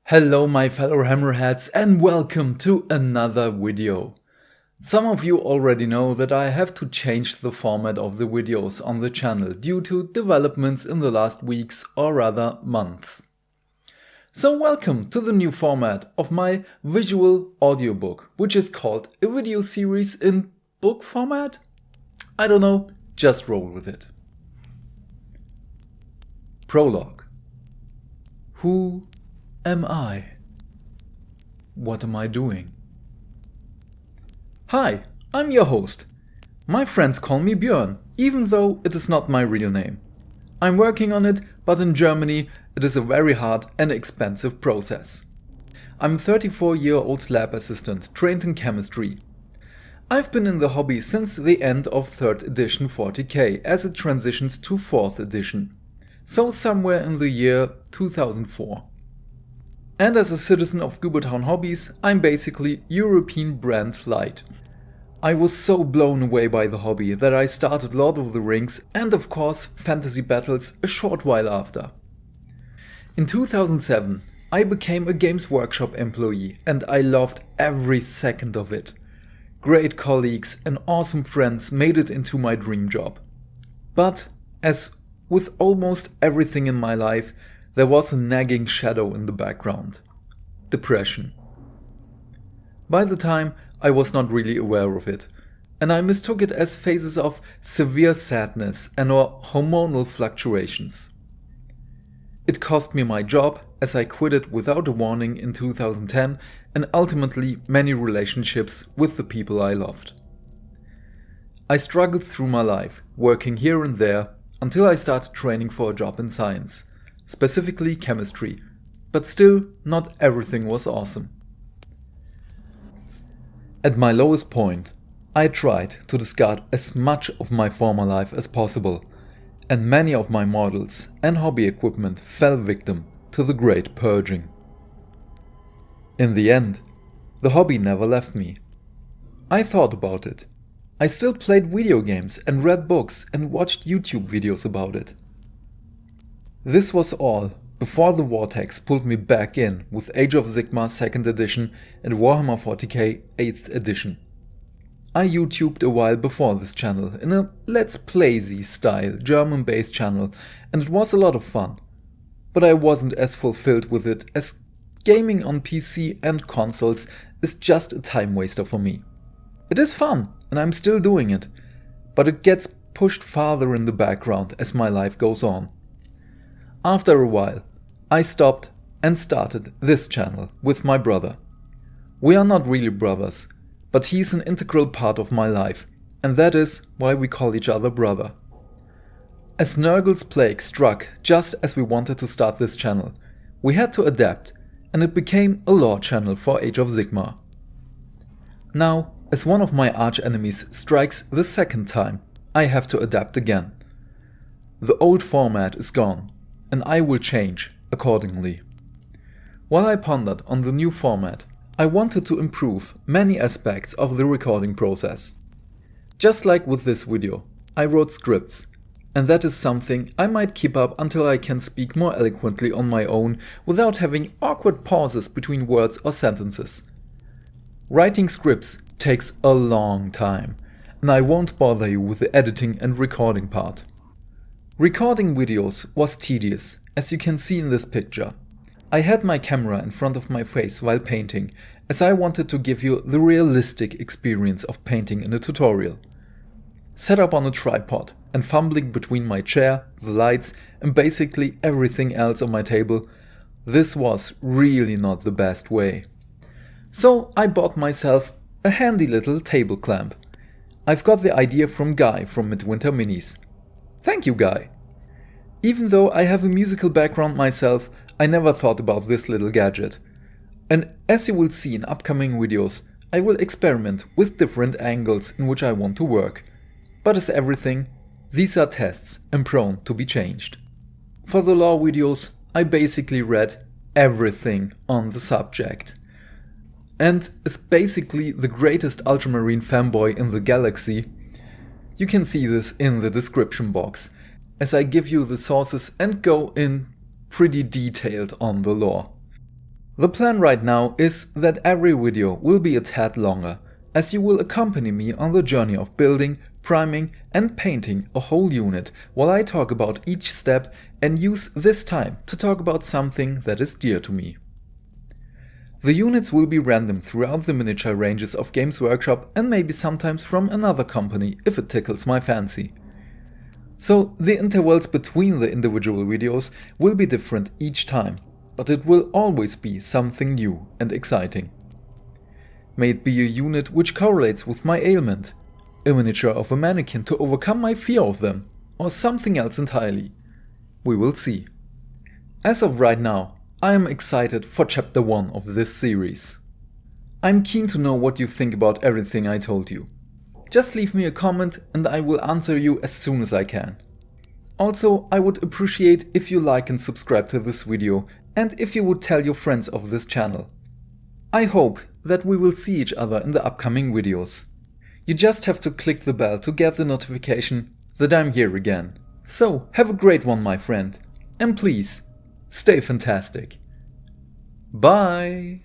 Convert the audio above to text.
Hello my fellow hammerheads and welcome to another video. Some of you already know that I have to change the format of the videos on the channel due to developments in the last weeks or rather months. So welcome to the new format of my visual audiobook, which is called a video series in book format? I don't know, just roll with it. Prologue. Who am I? What am I doing? Hi, I'm your host. My friends call me Björn, even though it is not my real name. I'm working on it, but in Germany it is a very hard and expensive process. I'm a 34-year-old lab assistant trained in chemistry. I've been in the hobby since the end of 3rd edition 40k as it transitions to 4th edition. So somewhere in the year 2004. And as a citizen of Goobertown Hobbies, I'm basically European brand light. I was so blown away by the hobby that I started Lord of the Rings and of course Fantasy Battles a short while after. In 2007, I became a Games Workshop employee and I loved every second of it. Great colleagues and awesome friends made it into my dream job. But as with almost everything in my life, there was a nagging shadow in the background. Depression. By the time, I was not really aware of it, and I mistook it as phases of severe sadness and or hormonal fluctuations. It cost me my job as I quit it without a warning in 2010 and ultimately many relationships with the people I loved. I struggled through my life, working here and there, until I started training for a job in science, specifically chemistry, but still not everything was awesome. At my lowest point, I tried to discard as much of my former life as possible, and many of my models and hobby equipment fell victim to the great purging. In the end, the hobby never left me. I thought about it. I still played video games and read books and watched YouTube videos about it. This was all before the vortex pulled me back in with Age of Sigmar 2nd edition and Warhammer 40k 8th edition. I YouTubed a while before this channel in a Let's Play-y style German-based channel and it was a lot of fun. But I wasn't as fulfilled with it as gaming on PC and consoles is just a time waster for me. It is fun and I'm still doing it, but it gets pushed farther in the background as my life goes on. After a while, I stopped and started this channel with my brother. We are not really brothers, but he's an integral part of my life, and that is why we call each other brother. As Nurgle's plague struck just as we wanted to start this channel, we had to adapt, and it became a lore channel for Age of Sigmar. Now, as one of my arch enemies strikes the second time, I have to adapt again. The old format is gone, and I will change accordingly. While I pondered on the new format, I wanted to improve many aspects of the recording process. Just like with this video, I wrote scripts, and that is something I might keep up until I can speak more eloquently on my own without having awkward pauses between words or sentences. Writing scripts takes a long time, and I won't bother you with the editing and recording part. Recording videos was tedious, as you can see in this picture. I had my camera in front of my face while painting, as I wanted to give you the realistic experience of painting in a tutorial. Set up on a tripod and fumbling between my chair, the lights and basically everything else on my table, this was really not the best way. So I bought myself a handy little table clamp. I've got the idea from Guy from Midwinter Minis. Thank you, Guy. Even though I have a musical background myself, I never thought about this little gadget. And as you will see in upcoming videos, I will experiment with different angles in which I want to work. But as everything, these are tests and prone to be changed. For the lore videos, I basically read everything on the subject. And as basically the greatest ultramarine fanboy in the galaxy, you can see this in the description box, as I give you the sources and go in pretty detailed on the lore. The plan right now is that every video will be a tad longer, as you will accompany me on the journey of building, priming and painting a whole unit while I talk about each step and use this time to talk about something that is dear to me. The units will be random throughout the miniature ranges of Games Workshop and maybe sometimes from another company if it tickles my fancy. So the intervals between the individual videos will be different each time, but it will always be something new and exciting. May it be a unit which correlates with my ailment, a miniature of a mannequin to overcome my fear of them, or something else entirely. We will see. As of right now, I am excited for chapter 1 of this series. I'm keen to know what you think about everything I told you. Just leave me a comment and I will answer you as soon as I can. Also, I would appreciate if you like and subscribe to this video and if you would tell your friends of this channel. I hope that we will see each other in the upcoming videos. You just have to click the bell to get the notification that I'm here again. So, have a great one, my friend, and please, stay fantastic. Bye!